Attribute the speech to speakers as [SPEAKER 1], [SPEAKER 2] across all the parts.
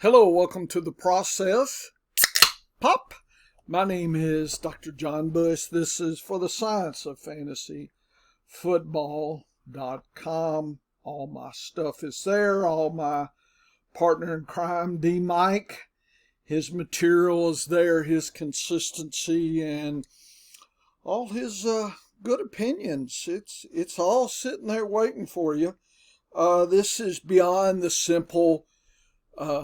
[SPEAKER 1] Hello, welcome to the process. Pop! My name is Dr. John Bush. This is for the Science of Fantasy Football.com. All my stuff is there. All my partner in crime, D. Mike. His material is there, his consistency, and all his good opinions. It's all sitting there waiting for you. This is beyond the simple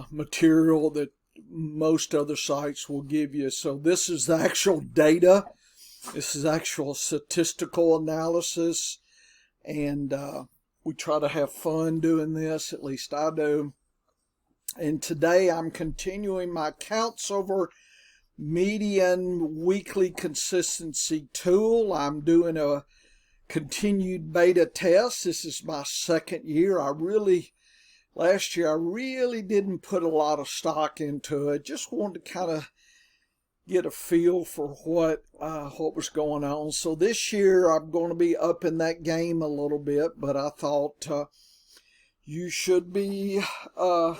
[SPEAKER 1] material that most other sites will give you. So this is the actual data. This is actual statistical analysis. And we try to have fun doing this, at least I do. And today I'm continuing my counts over median weekly consistency tool. I'm doing a continued beta test. This is my second year. Last year, I really didn't put a lot of stock into it. Just wanted to kind of get a feel for what was going on. So this year, I'm going to be up in that game a little bit, but I thought you should be with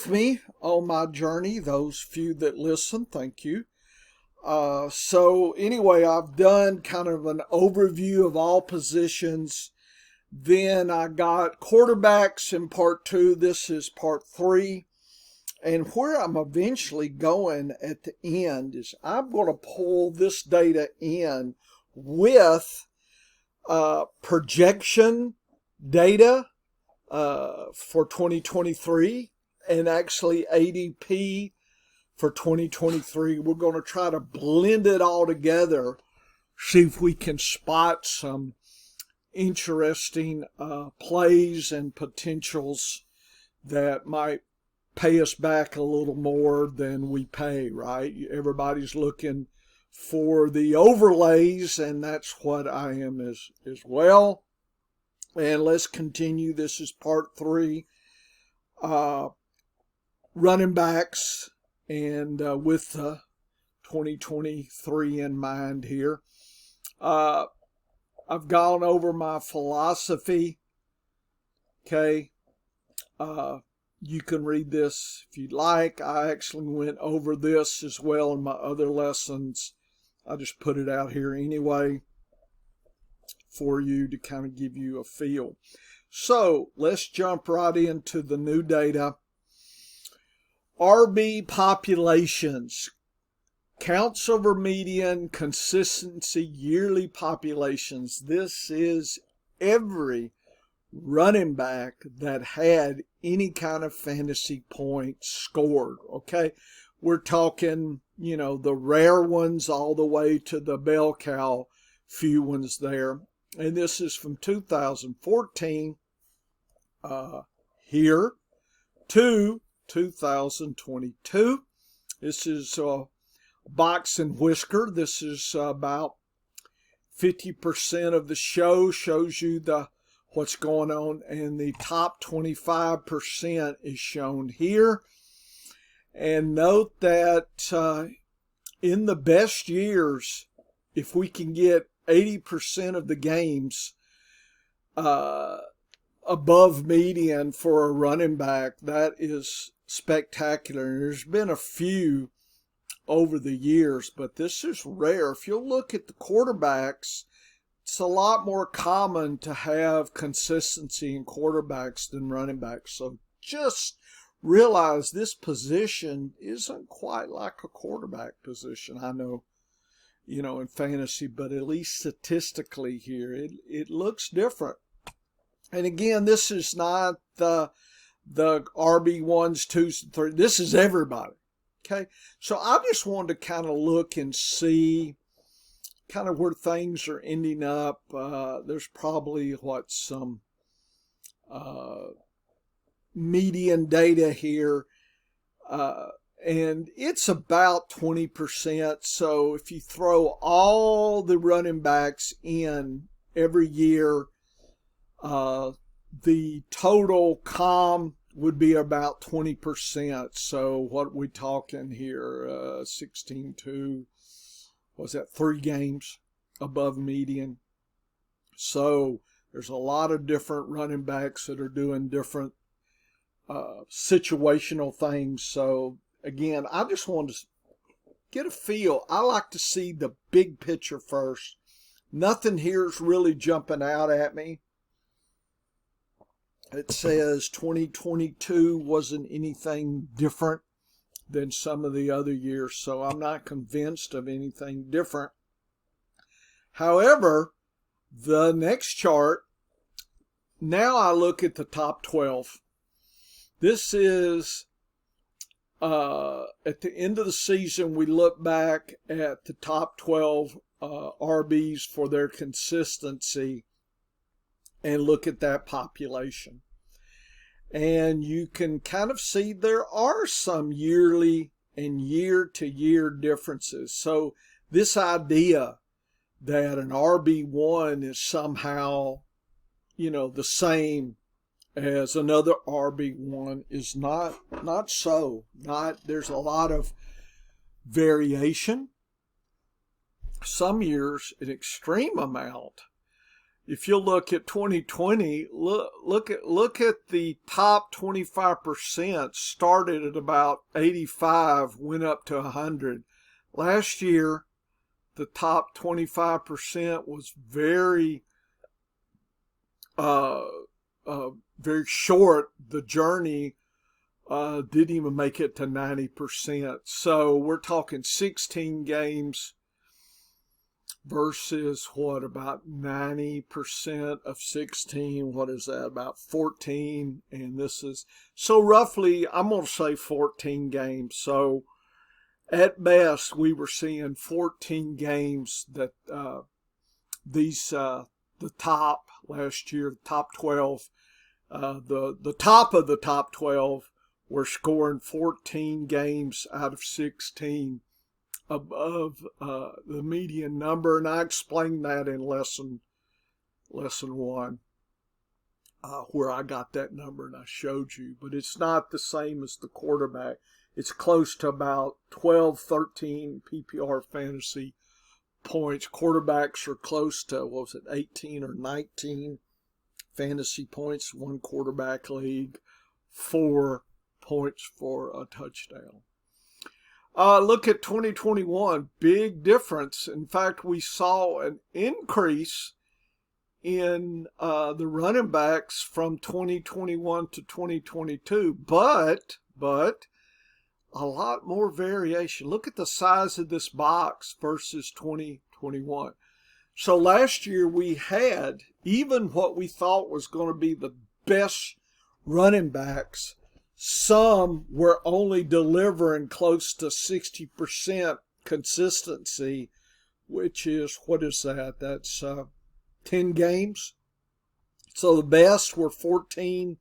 [SPEAKER 1] me on my journey. Those few that listen, thank you. So anyway, I've done kind of an overview of all positions. Then I got quarterbacks in part 2. This is part 3. And where I'm eventually going at the end is I'm going to pull this data in with projection data for 2023 and actually ADP for 2023. We're going to try to blend it all together, see if we can spot some interesting plays and potentials that might pay us back a little more than we pay, right? Everybody's looking for the overlays, and that's what I am as well. And let's continue. This is part 3. Running backs, and with the 2023 in mind here. I've gone over my philosophy. Okay. You can read this if you'd like. I actually went over this as well in my other lessons. I just put it out here anyway for you to kind of give you a feel. So let's jump right into the new data. RB populations. Counts over median, consistency, yearly populations. This is every running back that had any kind of fantasy points scored, okay? We're talking, the rare ones all the way to the bell cow few ones there. And this is from 2014 here to 2022. This is Box and Whisker. This is about 50% of the show, shows you what's going on, and the top 25% is shown here. And note that in the best years, if we can get 80% of the games above median for a running back, that is spectacular. And there's been a few over the years, but this is rare. If you'll look at the quarterbacks, it's a lot more common to have consistency in quarterbacks than running backs. So just realize this position isn't quite like a quarterback position. I know, in fantasy, but at least statistically here, it looks different. And again, this is not the RB 1s, 2s, and 3s. This is everybody. Okay, so I just wanted to kind of look and see kind of where things are ending up. There's probably some median data here, and it's about 20%. So if you throw all the running backs in every year, the total COM would be about 20%. So what we talking here? 16-2. Was that 3 games above median? So there's a lot of different running backs that are doing different situational things. So again, I just wanted to get a feel. I like to see the big picture first. Nothing here is really jumping out at me. It says 2022 wasn't anything different than some of the other years, so I'm not convinced of anything different. However, the next chart, now I look at the top 12. This is at the end of the season, we look back at the top 12 RBs for their consistency and look at that population. And you can kind of see there are some yearly and year-to-year differences. So this idea that an RB1 is somehow, the same as another RB1 is not so. There's a lot of variation. Some years an extreme amount. If you look at 2020, look at the top 25%. Started at about 85, went up to 100. Last year, the top 25% was very short. The journey didn't even make it to 90%. So we're talking 16 games versus about 90% of 16. What is that? About 14. And this is, so roughly, I'm going to say 14 games. So at best, we were seeing 14 games that the top last year, the top 12, the top of the top 12 were scoring 14 games out of 16 above the median number, and I explained that in lesson 1, where I got that number and I showed you. But it's not the same as the quarterback. It's close to about 12, 13 PPR fantasy points. Quarterbacks are close to, 18 or 19 fantasy points, one quarterback league, 4 points for a touchdown. Look at 2021, big difference. In fact, we saw an increase in the running backs from 2021 to 2022, but a lot more variation. Look at the size of this box versus 2021. So last year we had, even what we thought was going to be the best running backs, some were only delivering close to 60% consistency, which is, what is that? That's 10 games. So the best were 14,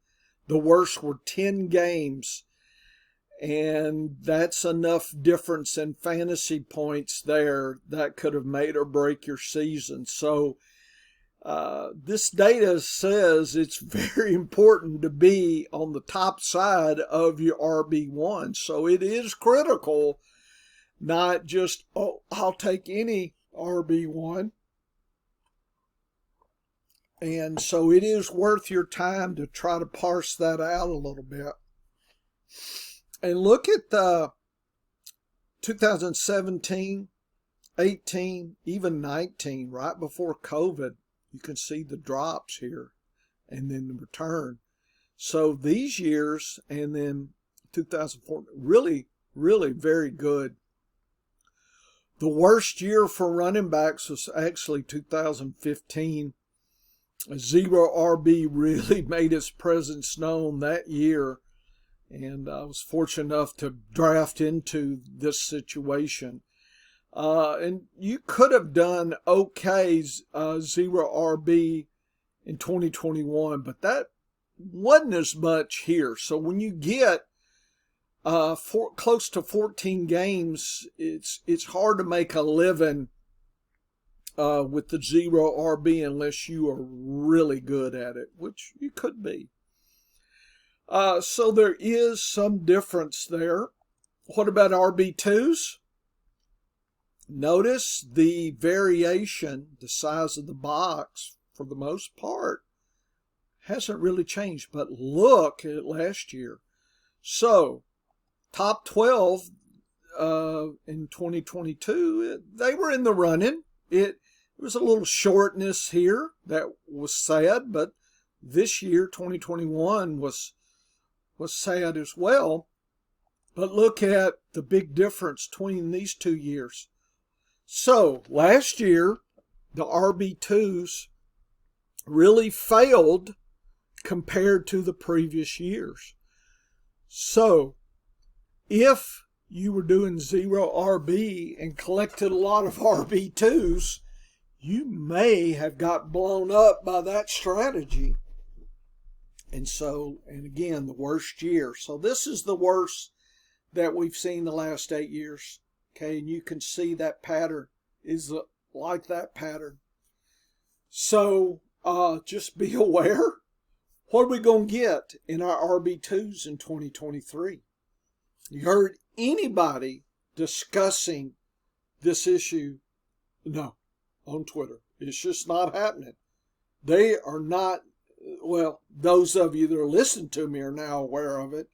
[SPEAKER 1] the worst were 10 games. And that's enough difference in fantasy points there that could have made or break your season. So this data says it's very important to be on the top side of your RB1. So it is critical, not just, I'll take any RB1. And so it is worth your time to try to parse that out a little bit. And look at the 2017, 18, even 19, right before COVID. You can see the drops here and then the return. So these years and then 2004, really, really very good. The worst year for running backs was actually 2015. Zero RB really made its presence known that year. And I was fortunate enough to draft into this situation. And you could have done okay, zero RB in 2021, but that wasn't as much here. So when you get close to 14 games, it's hard to make a living with the zero RB unless you are really good at it, which you could be. So there is some difference there. What about RB2s? Notice the variation, the size of the box, for the most part, hasn't really changed. But look at last year. So, top 12 in 2022, they were in the running. It was a little shortness here that was sad, but this year, 2021, was sad as well. But look at the big difference between these 2 years. So, last year, the RB2s really failed compared to the previous years. So, if you were doing 0 RB and collected a lot of RB2s, you may have got blown up by that strategy. And again, the worst year. So this is the worst that we've seen the last 8 years. Okay, and you can see that pattern is like that pattern. So just be aware. What are we going to get in our RB2s in 2023? You heard anybody discussing this issue? No, on Twitter. It's just not happening. They are not, well, those of you that are listening to me are now aware of it.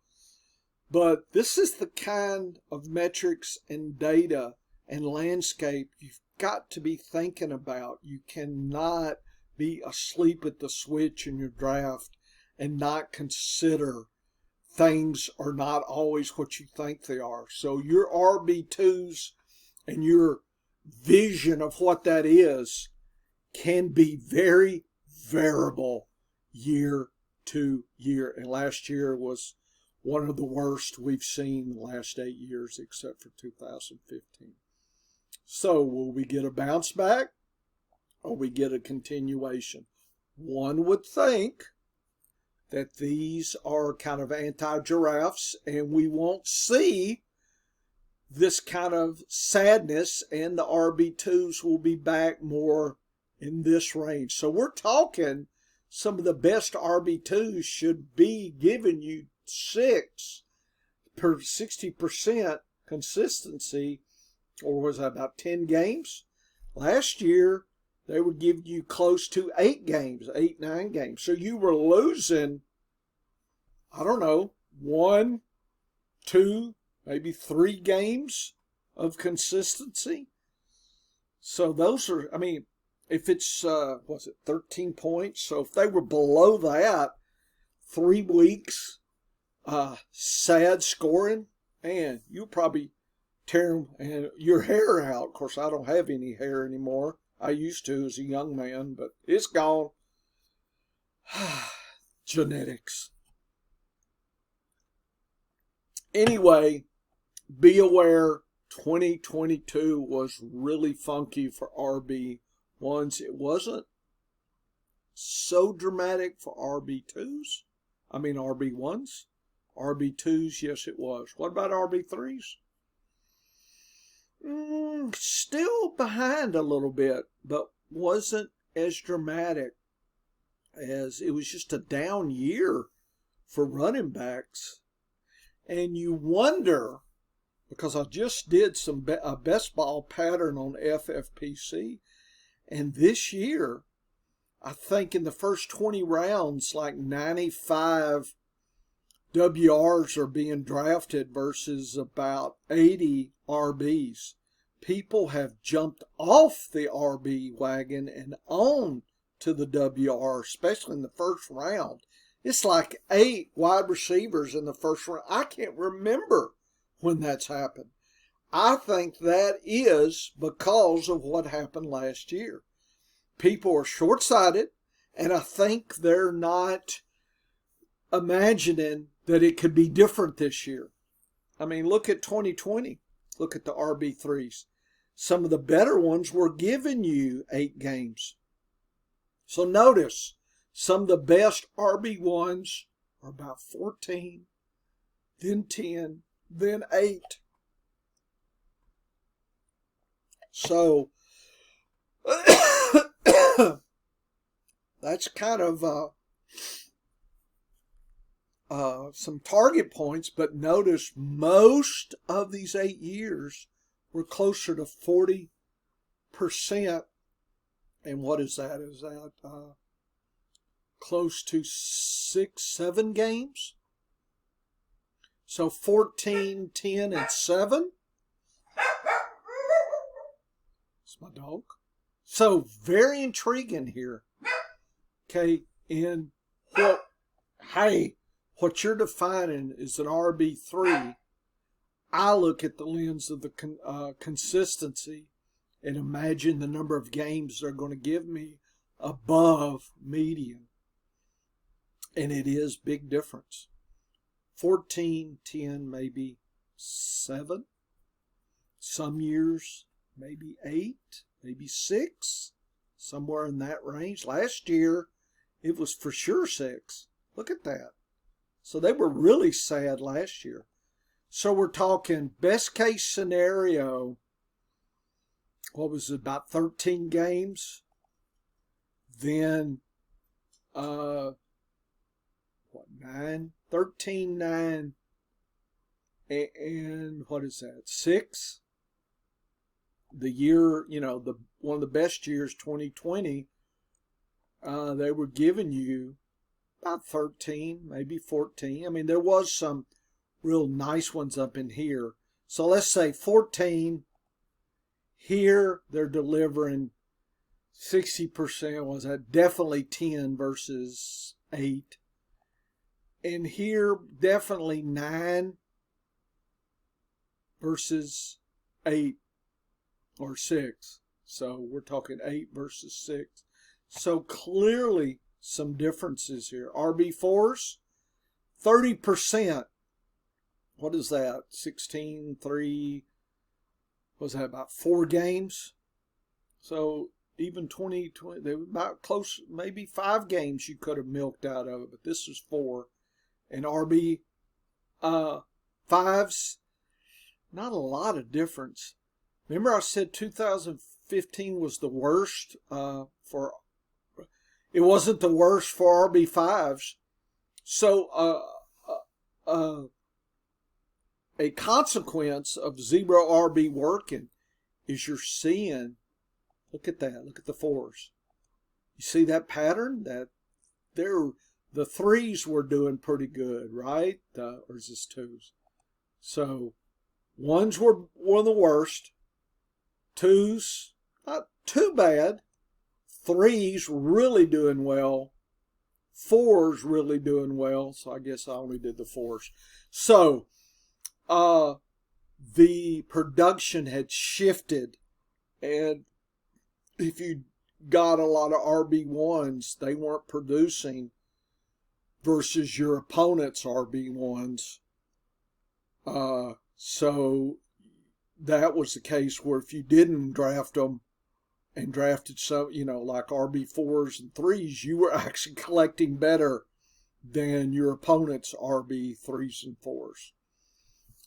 [SPEAKER 1] But this is the kind of metrics and data and landscape you've got to be thinking about. You cannot be asleep at the switch in your draft and not consider things are not always what you think they are. So your RB2s and your vision of what that is can be very variable year to year. And last year was one of the worst we've seen the last 8 years, except for 2015. So will we get a bounce back or we get a continuation? One would think that these are kind of anti-giraffes and we won't see this kind of sadness, and the RB2s will be back more in this range. So we're talking some of the best RB2s should be giving you 6 per 60% consistency, or was that about 10 games? Last year, they would give you close to 8 games, 8, 9 games. So you were losing, I don't know, 1, 2, maybe 3 games of consistency. So those are, I mean, if it's, 13 points? So if they were below that, 3 weeks, sad scoring, and you'll probably tear your hair out. Of course, I don't have any hair anymore. I used to as a young man, but it's gone. Genetics. Anyway, be aware 2022 was really funky for RB1s. It wasn't so dramatic for RB2s. I mean RB1s. RB2s, yes it was. What about RB3s? Still behind a little bit, but wasn't as dramatic as it was just a down year for running backs. And you wonder, because I just did a best ball pattern on FFPC, and this year, I think in the first 20 rounds, like 95 WRs are being drafted versus about 80 RBs. People have jumped off the RB wagon and on to the WR, especially in the first round. It's like 8 wide receivers in the first round. I can't remember when that's happened. I think that is because of what happened last year. People are short-sighted, and I think they're not imagining that it could be different this year. I mean, look at 2020. Look at the RB3s. Some of the better ones were giving you 8 games. So notice, some of the best RB1s are about 14, then 10, then 8. So, that's kind of some target points, but notice most of these 8 years were closer to 40%. And what is that? Is that close to 6, 7 games. So 14, 10, and 7. It's my dog. So very intriguing here. Okay, and what you're defining is an RB3. I look at the lens of the consistency and imagine the number of games they're going to give me above median. And it is big difference. 14, 10, maybe 7. Some years, maybe 8, maybe 6. Somewhere in that range. Last year, it was for sure 6. Look at that. So they were really sad last year. So we're talking best case scenario, what was it, about 13 games? Then, 9? 13, 9, and what is that, 6? The year, one of the best years, 2020, they were giving you about 13, maybe 14. I mean, there was some real nice ones up in here. So let's say 14. Here, they're delivering 60%. Was that definitely 10 versus 8? And here, definitely 9 versus 8 or 6. So we're talking 8 versus 6. So clearly some differences here. RB4s, 30%. What is that? 16, 3, was that about 4 games? So even 2020, they were about close, maybe 5 games you could have milked out of it, but this is 4. And RB 5s, not a lot of difference. Remember I said 2015 was the worst it wasn't the worst for RB 5s. So a consequence of 0 RB working is you're seeing, look at that, look at the 4s. You see that pattern? That the 3s were doing pretty good, right? Or is this 2s? So 1s were one of the worst. 2s, not too bad. 3s really doing well. 4s really doing well. So I guess I only did the 4s. So the production had shifted, and if you got a lot of RB1s, they weren't producing versus your opponent's RB1s. So that was the case where if you didn't draft them and drafted some, like RB4s and 3s, you were actually collecting better than your opponent's RB3s and 4s.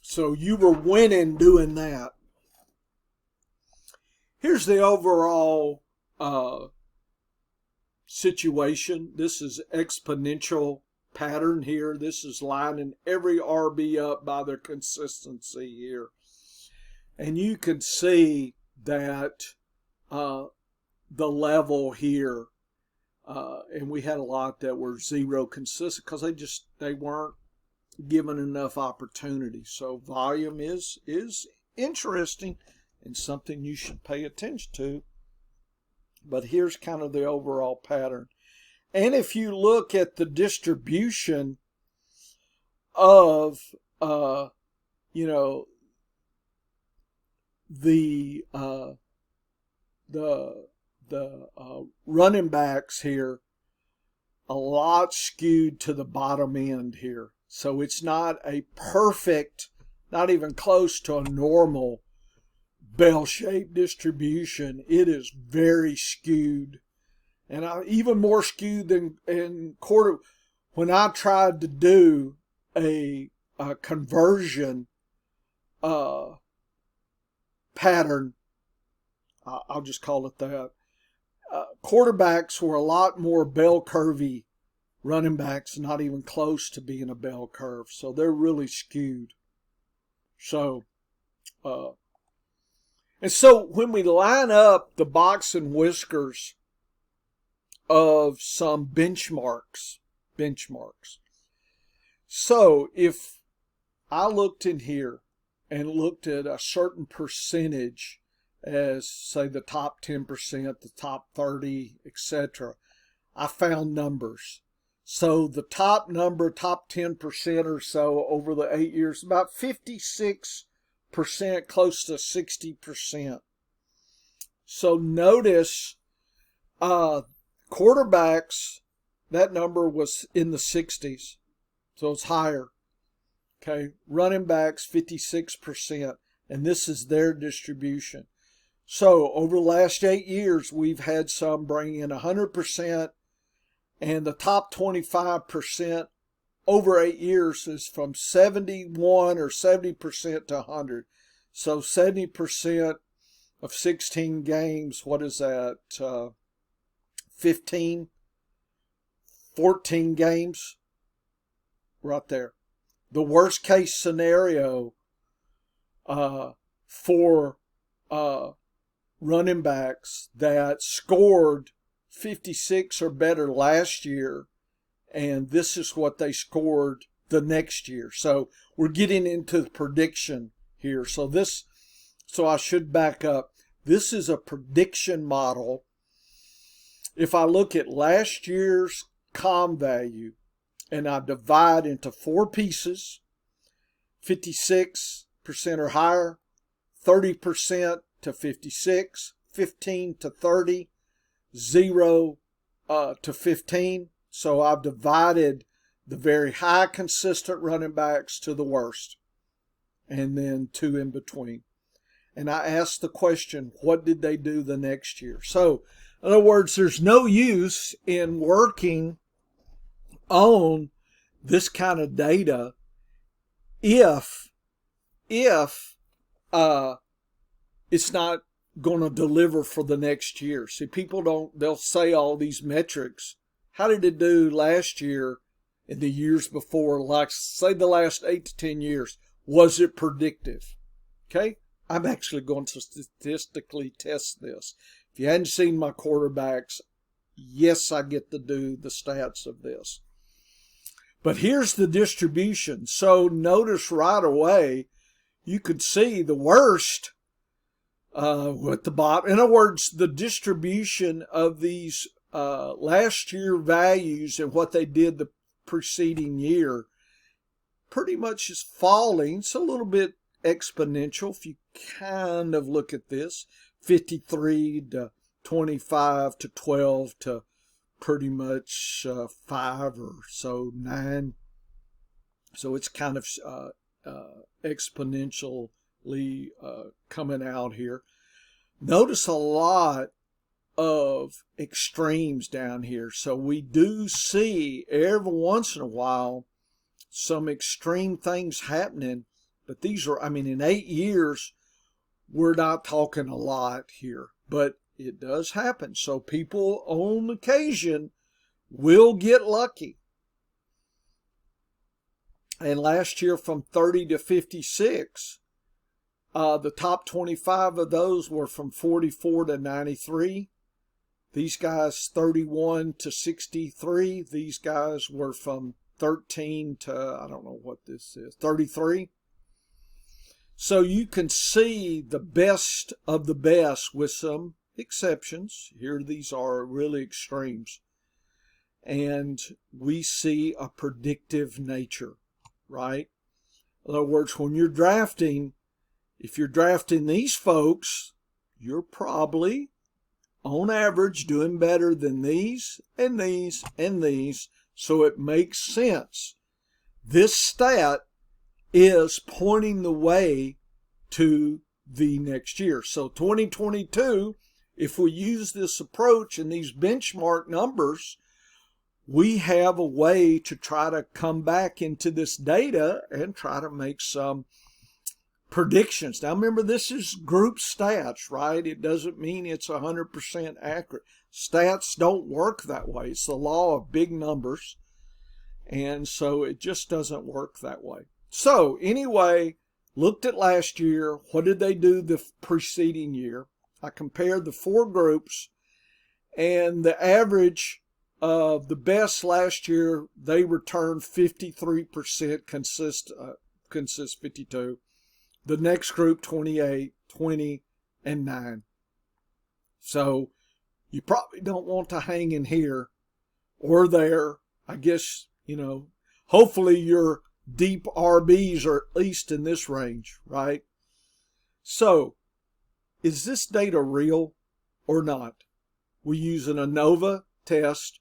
[SPEAKER 1] So you were winning doing that. Here's the overall situation. This is exponential pattern here. This is lining every RB up by their consistency here. And you can see that the level here, and we had a lot that were 0 consistent because they weren't given enough opportunity. So volume is interesting and something you should pay attention to. But here's kind of the overall pattern. And if you look at the distribution of the running backs here, a lot skewed to the bottom end here. So it's not a perfect, not even close to a normal bell-shaped distribution. It is very skewed, and even more skewed than in quarter. When I tried to do a conversion pattern, I'll just call it that. Quarterbacks were a lot more bell curvy. Running backs not even close to being a bell curve, so they're really skewed. So, and so when we line up the box and whiskers of some benchmarks. So if I looked in here and looked at a certain percentage as, say, the top 10%, the top 30, etc., I found numbers. So the top 10% or so over the 8 years, about 56%, close to 60%. So notice quarterbacks, that number was in the 60s, so it's higher. Okay, running backs 56%, and this is their distribution. So over the last 8 years, we've had some bring in 100%, and the top 25% over 8 years is from 71 or 70% to 100. So 70% of 16 games, what is that? 14 games, right there. The worst case scenario for running backs that scored 56 or better last year, and this is what they scored the next year. So we're getting into the prediction here. So I should back up. This is a prediction model. If I look at last year's COM value and I divide into 4 pieces, 56% or higher, 30% to 56, 15 to 30, 0 to 15. So I've divided the very high consistent running backs to the worst, and then 2 in between. And I asked the question, what did they do the next year? So, in other words, there's no use in working on this kind of data if it's not going to deliver for the next year. See, they'll say all these metrics. How did it do last year and the years before? Like, say, the last 8 to 10 years. Was it predictive? Okay? I'm actually going to statistically test this. If you hadn't seen my quarterbacks, yes, I get to do the stats of this. But here's the distribution. So notice right away, you could see the worst at the bottom. In other words, the distribution of these last year values and what they did the preceding year pretty much is falling. It's a little bit exponential if you kind of look at this. 53 to 25 to 12 to pretty much 5 or so, 9. So it's kind of exponentially coming out here. Notice a lot of extremes down here. So we do see every once in a while some extreme things happening, but these are, in 8 years, we're not talking a lot here, but it does happen. So people on occasion will get lucky. And last year from 30 to 56, the top 25 of those were from 44 to 93. These guys 31 to 63. These guys were from 13 to, I don't know what this is, 33. So you can see the best of the best with some exceptions. Here these are really extremes. And we see a predictive nature, right? In other words, when you're drafting, if you're drafting these folks, you're probably, on average, doing better than these and these and these. So it makes sense. This stat is pointing the way to the next year. So 2022, if we use this approach and these benchmark numbers, we have a way to try to come back into this data and try to make some predictions. Now remember, this is group stats, right? It doesn't mean it's 100% accurate. Stats don't work that way. It's the law of big numbers. And so it just doesn't work that way. So anyway, looked at last year. What did they do the preceding year? I compared the 4 groups, And the average of the best last year, they returned 53%, consist 52. The next group, 28, 20, and 9. So you probably don't want to hang in here or there. I guess, hopefully your deep RBs are at least in this range, right? So, is this data real or not? We use an ANOVA test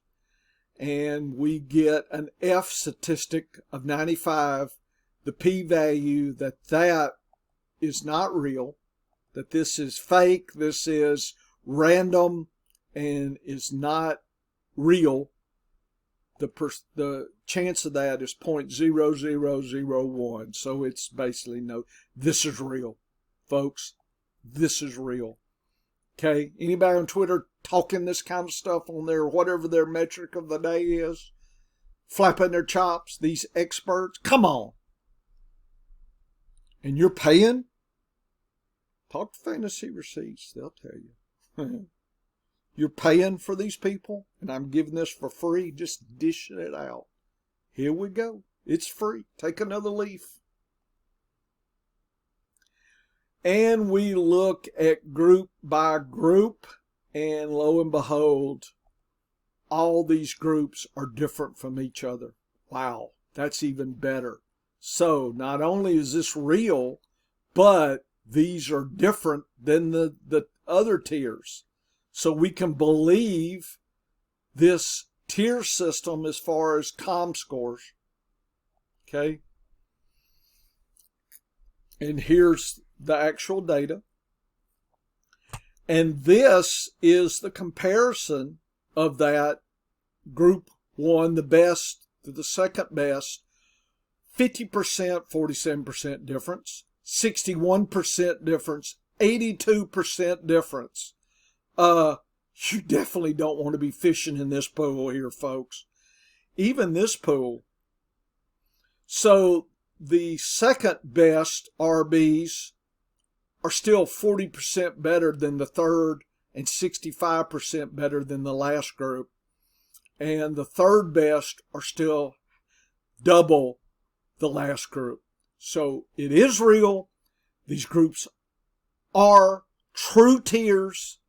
[SPEAKER 1] and we get an F statistic of 95, the p-value that is not real, that this is fake, this is random, and is not real. The chance of that is 0.0001. So it's basically no, this is real, folks. This is real. Okay, anybody on Twitter talking this kind of stuff on their, whatever their metric of the day is, flapping their chops, these experts, come on. And you're paying? Talk to Fantasy Receipts, they'll tell you. You're paying for these people, and I'm giving this for free, just dishing it out. Here we go. It's free. Take another leaf. And we look at group by group, and lo and behold, all these groups are different from each other. Wow, that's even better. So not only is this real, but these are different than the other tiers. So we can believe this tier system as far as ComScores. Okay? And here's the actual data. And this is the comparison of that group 1, the best, to the second best. 50%, 47% difference. 61% difference. 82% difference. You definitely don't want to be fishing in this pool here, folks. Even this pool. So the second best RBs are still 40% better than the third and 65% better than the last group. And the third best are still double the last group. So it is real. These groups are true tiers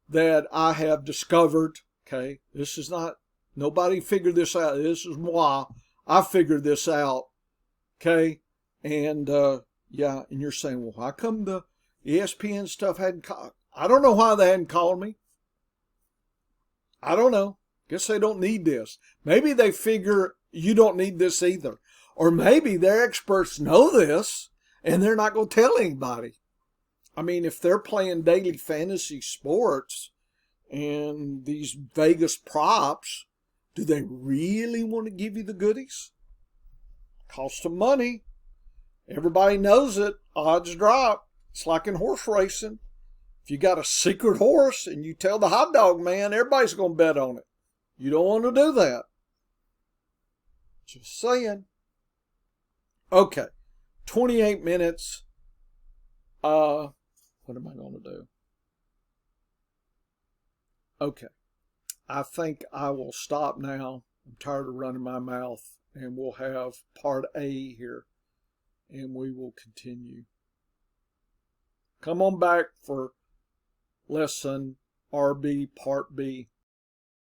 [SPEAKER 1] that I have discovered. Okay, this is not, nobody figured this out. This is moi. I figured this out. Okay, and yeah, and you're saying, well, how come the ESPN stuff hadn't called? I don't know why they hadn't called me. I don't know. Guess they don't need this. Maybe they figure you don't need this either. Or maybe their experts know this and they're not going to tell anybody. I mean, if they're playing daily fantasy sports and these Vegas props, do they really want to give you the goodies? Cost them money. Everybody knows it. Odds drop. It's like in horse racing. If you got a secret horse and you tell the hot dog man, everybody's going to bet on it. You don't want to do that. Just saying. Okay. 28 minutes. What am I going to do? Okay. I think I will stop now. I'm tired of running my mouth. And we'll have part A here. And we will continue. Come on back for lesson RB Part B.